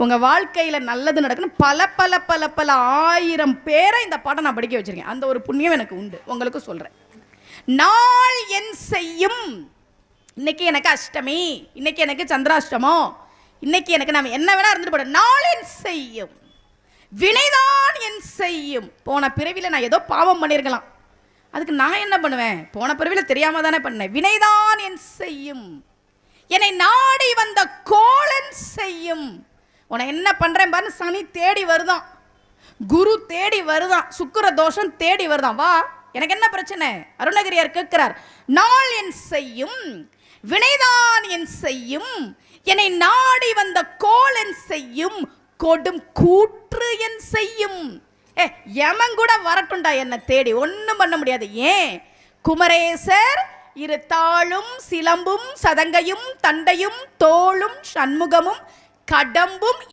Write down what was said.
உங்கள் வாழ்க்கையில் நல்லது நடக்கணும். பல பல பல பல ஆயிரம் பேரை இந்த பாடம் நான் படிக்க வச்சிருக்கேன். அந்த ஒரு புண்ணியம் எனக்கு உண்டு. உங்களுக்கு சொல்கிறேன். நாள் என் செய்யும். இன்னைக்கு எனக்கு அஷ்டமி, இன்னைக்கு எனக்கு சந்திராஷ்டமோ, இன்னைக்கு எனக்கு நம்ம என்ன வேணா இருந்துட்டு போட. நாள் என் செய்யும், வினைதான் என் செய்யும். போன பிறவியில் நான் ஏதோ பாவம் பண்ணியிருக்கலாம், அதுக்கு நான் என்ன பண்ணுவேன்? போன பிறவியில் தெரியாம தானே பண்ணேன். வினைதான் என் செய்யும், என்னை நாடி வந்த கோலன் செய்யும். உன என்ன பண்றேன் பாரு. சனி தேடி வருதான், குரு தேடி வருதான், சுக்கிர தோஷம் தேடி வருதான். வா, எனக்கு என்ன பிரச்சனை? அருணகிரியார் கேட்கிறார். நாள் என் செய்யும், வினைதான் என் செய்யும், என்னை நாடி வந்த கோலன் செய்யும், கொடும் கூற்று என் செய்யும். யமன் கூட வரட்டுண்டா என்ன தேடி, ஒன்றும் பண்ண முடியாது. ஏன்? குமரேசர் இரு தாளும் சிலம்பும் சதங்கையும் தண்டையும் தோளும் சண்முகமும் கடம்பும்